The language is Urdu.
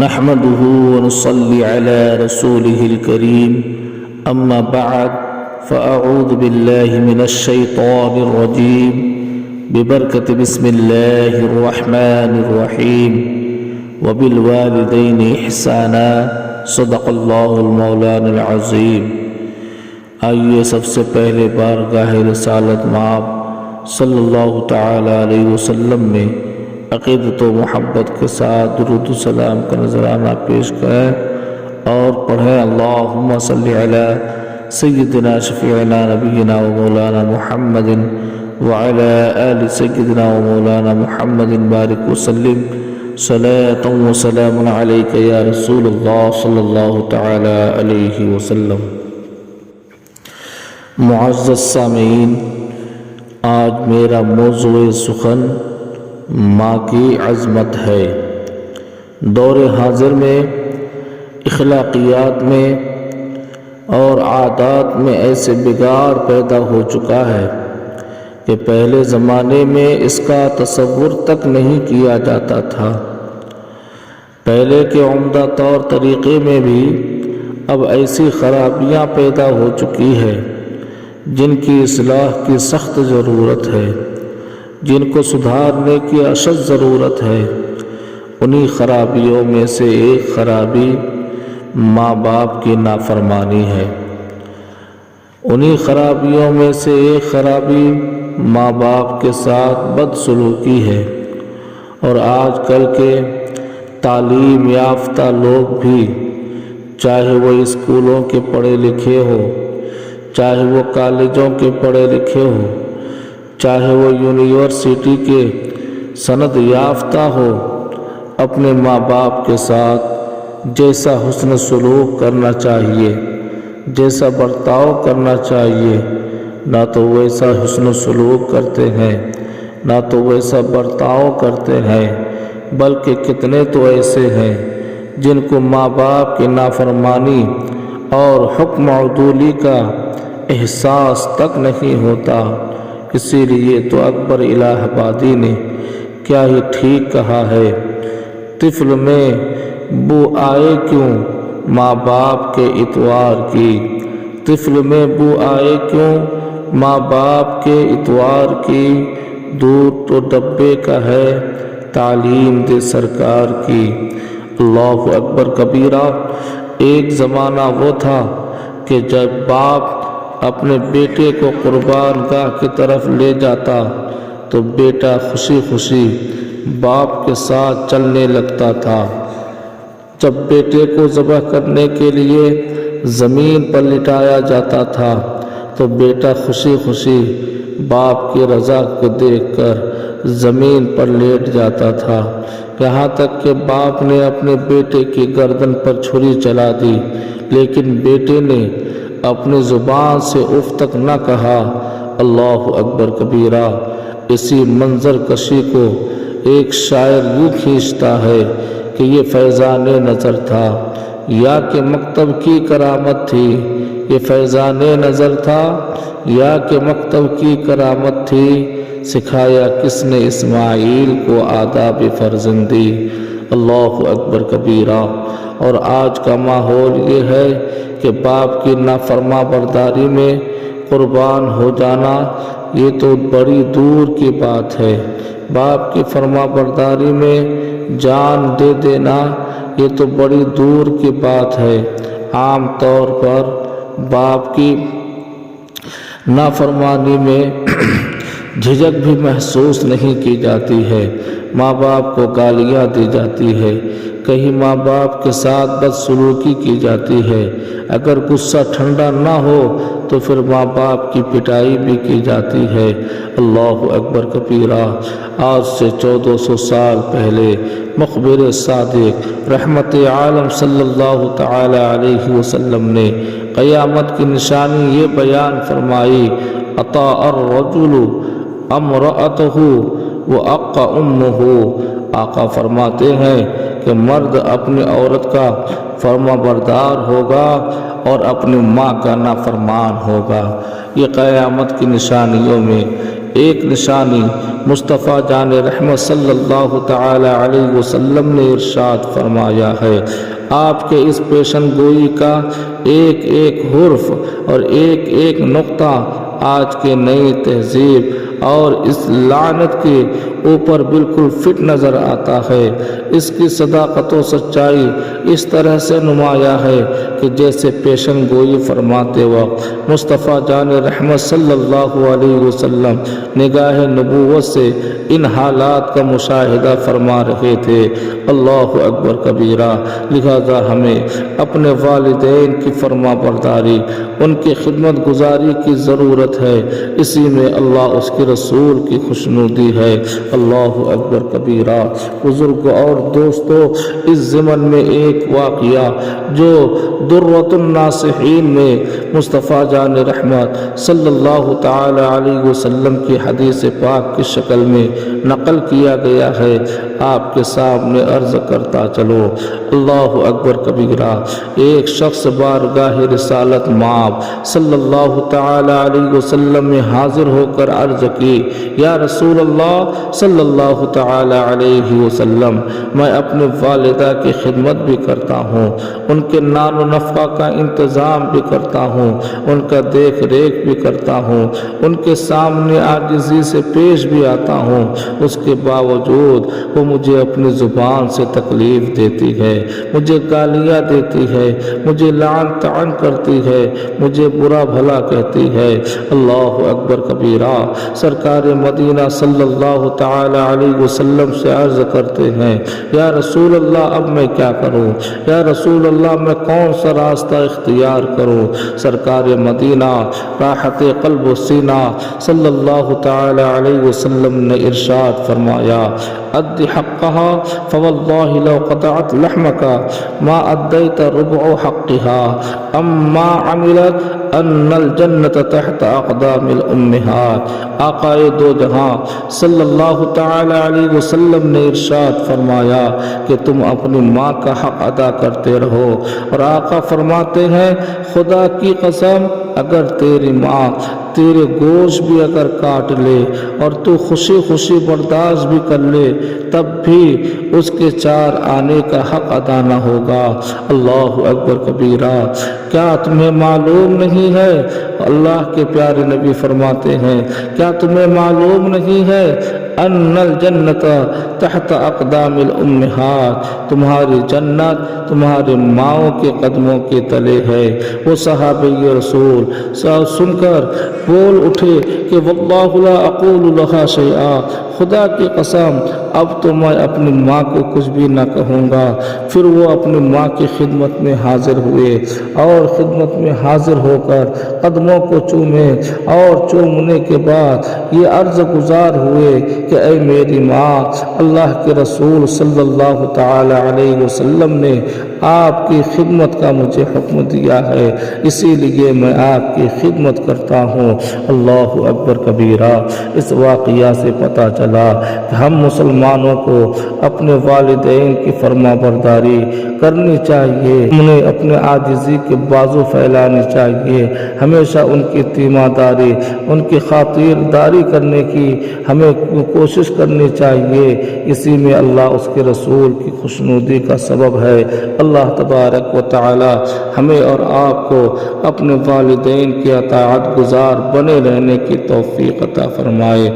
نحمده ونصلي على رسوله الكريم أما بعد فأعوذ بالله من الشيطان الرجيم ببركة بسم الله الرحمن الرحيم وبالوالدين إحسانا صدق الله المولان العظيم۔ آئیے سب سے پہلے بارگاہ رسالت مآب صلی اللہ تعالی علیہ وسلم میں عقیدت و محبت کے ساتھ درود و سلام کا نذرانہ پیش کریں اور پڑھیں اللہم صلی علی سیدنا شفیعنا نبینا و مولانا محمد وعلی آل سیدنا و مولانا محمد بارک وسلم صلاۃ و سلام علیک یا رسول اللہ صلی اللہ تعالی علیہ وسلم۔ معزز سامعین، آج میرا موضوع سخن ماں کی عظمت ہے۔ دور حاضر میں اخلاقیات میں اور عادات میں ایسے بگاڑ پیدا ہو چکا ہے کہ پہلے زمانے میں اس کا تصور تک نہیں کیا جاتا تھا۔ پہلے کے عمدہ طور طریقے میں بھی اب ایسی خرابیاں پیدا ہو چکی ہے جن کی اصلاح کی سخت ضرورت ہے، جن کو سدھارنے کی اشد ضرورت ہے۔ انہی خرابیوں میں سے ایک خرابی ماں باپ کی نافرمانی ہے۔ انہی خرابیوں میں سے ایک خرابی ماں باپ کے ساتھ بدسلوکی ہے۔ اور آج کل کے تعلیم یافتہ لوگ بھی، چاہے وہ اسکولوں کے پڑھے لکھے ہو، چاہے وہ کالجوں کے پڑھے لکھے ہو، چاہے وہ یونیورسٹی کے سند یافتہ ہو، اپنے ماں باپ کے ساتھ جیسا حسن سلوک کرنا چاہیے، جیسا برتاؤ کرنا چاہیے، نہ تو ویسا حسن سلوک کرتے ہیں، نہ تو ویسا برتاؤ کرتے ہیں، بلکہ کتنے تو ایسے ہیں جن کو ماں باپ کی نافرمانی اور حکم عدولی کا احساس تک نہیں ہوتا۔ اسی لیے تو اکبر الہ آبادی نے کیا ہی ٹھیک کہا ہے، طفل میں بو آئے کیوں ماں باپ کے اتوار کی، طفل میں بو آئے کیوں ماں باپ کے اتوار کی، دودھ تو ڈبے کا ہے تعلیم دے سرکار کی۔ اللہ اکبر کبیرہ۔ ایک زمانہ وہ تھا کہ جب باپ اپنے بیٹے کو قربان گاہ کی طرف لے جاتا تو بیٹا خوشی خوشی باپ کے ساتھ چلنے لگتا تھا۔ جب بیٹے کو ذبح کرنے کے لیے زمین پر لٹایا جاتا تھا تو بیٹا خوشی خوشی باپ کی رضا کو دیکھ کر زمین پر لیٹ جاتا تھا، یہاں تک کہ باپ نے اپنے بیٹے کی گردن پر چھری چلا دی، لیکن بیٹے نے اپنی زبان سے اف تک نہ کہا۔ اللہ اکبر کبیرہ۔ اسی منظر کشی کو ایک شاعر یوں کھینچتا ہے کہ یہ فیضان نظر تھا یا کہ مکتب کی کرامت تھی، یہ فیضان نظر تھا یا کہ مکتب کی کرامت تھی، سکھایا کس نے اسماعیل کو آداب فرزندی۔ اللہ اکبر کبیرہ۔ اور آج کا ماحول یہ ہے کہ باپ کی نافرما برداری میں قربان ہو جانا یہ تو بڑی دور کی بات ہے، باپ کی فرما برداری میں جان دے دینا یہ تو بڑی دور کی بات ہے۔ عام طور پر باپ کی نافرمانی میں جھجک بھی محسوس نہیں کی جاتی ہے، ماں باپ کو گالیاں دی جاتی ہے، کہیں ماں باپ کے ساتھ بدسلوکی کی جاتی ہے، اگر غصہ ٹھنڈا نہ ہو تو پھر ماں باپ کی پٹائی بھی کی جاتی ہے۔ اللہ اکبر کبیرہ۔ آج سے 1400 سال پہلے مخبر صادق رحمت عالم صلی اللہ تعالی علیہ وسلم نے قیامت کی نشانی یہ بیان فرمائی، اطاع الرجل امرأتہ وأق امہ۔ آقا فرماتے ہیں کہ مرد اپنی عورت کا فرما بردار ہوگا اور اپنی ماں کا نافرمان ہوگا۔ یہ قیامت کی نشانیوں میں ایک نشانی مصطفیٰ جان رحمت صلی اللہ تعالی علیہ وسلم نے ارشاد فرمایا ہے، آپ کے اس پیشن گوئی کا ایک ایک حرف اور ایک ایک نقطہ آج کے نئی تہذیب اور اس لعنت کے اوپر بالکل فٹ نظر آتا ہے۔ اس کی صداقت و سچائی اس طرح سے نمایاں ہے کہ جیسے پیشن گوئی فرماتے وقت مصطفیٰ جان رحمت صلی اللہ علیہ وسلم نگاہ نبوت سے ان حالات کا مشاہدہ فرما رہے تھے۔ اللہ اکبر کبیرہ۔ لہذا ہمیں اپنے والدین کی فرما برداری، ان کی خدمت گزاری کی ضرورت ہے، اسی میں اللہ اس کے رسول کی خوشنودی ہے۔ اللہ اکبر کبیرہ۔ بزرگ اور دوستو، اس ضمن میں ایک واقعہ جو درۃ الناصحین میں مصطفیٰ جان رحمت صلی اللہ تعالی علیہ وسلم کی حدیث پاک کی شکل میں نقل کیا گیا ہے، آپ کے سامنے عرض کرتا چلو۔ اللہ اکبر کبیرہ۔ ایک شخص بارگاہ رسالت مآب صلی اللہ تعالی علیہ وسلم میں حاضر ہو کر عرض کی، یا رسول اللہ صلی اللہ تعالی علیہ وسلم، میں اپنے والدہ کی خدمت بھی کرتا ہوں، ان کے نان و نفقہ کا انتظام بھی کرتا ہوں، ان کا دیکھ ریکھ بھی کرتا ہوں، ان کے سامنے عاجزی سے پیش بھی آتا ہوں، اس کے باوجود وہ مجھے اپنی زبان سے تکلیف دیتی ہے، مجھے گالیاں دیتی ہے، مجھے لعن طعن کرتی ہے، مجھے برا بھلا کہتی ہے۔ اللہ اکبر کبیرہ۔ سرکار مدینہ صلی اللہ تعالی علیہ وسلم سے عرض کرتے ہیں، یا رسول اللہ اب میں کیا کروں؟ یا رسول اللہ میں کون سا راستہ اختیار کروں؟ سرکار مدینہ راحت قلب و سینہ صلی اللہ تعالی علیہ وسلم نے ارشاد فرمایا، اد حقها فوالله لو قطعت لحمك ما اديت ربع حقها اما عملت ان الجنت تحت اقدام الامہات۔ آقائے دو جہاں صلی اللہ تعالی علیہ وسلم نے ارشاد فرمایا کہ تم اپنی ماں کا حق ادا کرتے رہو، اور آقا فرماتے ہیں، خدا کی قسم اگر تیری ماں تیرے گوشت بھی اگر کاٹ لے اور تو خوشی خوشی برداشت بھی کر لے، تب بھی اس کے چار آنے کا حق ادا نہ ہوگا۔ اللہ اکبر کبیرہ۔ کیا تمہیں معلوم نہیں ہے، اللہ کے پیارے نبی فرماتے ہیں، کیا تمہیں معلوم نہیں ہے، ان الجنت تحت اقدام الامہات، تمہاری جنت تمہارے ماؤں کے قدموں کے تلے ہے۔ وہ صحابی رسول سن کر بول اٹھے کہ واللہ لا اقول لها شیئا، خدا کی قسم اب تو میں اپنی ماں کو کچھ بھی نہ کہوں گا۔ پھر وہ اپنی ماں کی خدمت میں حاضر ہوئے اور خدمت میں حاضر ہو کر قدموں کو چومے، اور چومنے کے بعد یہ عرض گزار ہوئے کہ اے میری ماں، اللہ کے رسول صلی اللہ تعالی علیہ وسلم نے آپ کی خدمت کا مجھے حکم دیا ہے، اسی لیے میں آپ کی خدمت کرتا ہوں۔ اللہ اکبر کبیرہ۔ اس واقعہ سے پتہ چلا کہ ہم مسلمانوں کو اپنے والدین کی فرما برداری کرنی چاہیے، انہیں اپنے عاجزی کے بازو پھیلانی چاہیے، ہمیشہ ان کی تیمارداری، ان کی خاطرداری کرنے کی ہمیں کوشش کرنی چاہیے، اسی میں اللہ اس کے رسول کی خوشنودی کا سبب ہے۔ اللہ تبارک و تعالی ہمیں اور آپ کو اپنے والدین کی اطاعت گزار بنے رہنے کی توفیق عطا فرمائے۔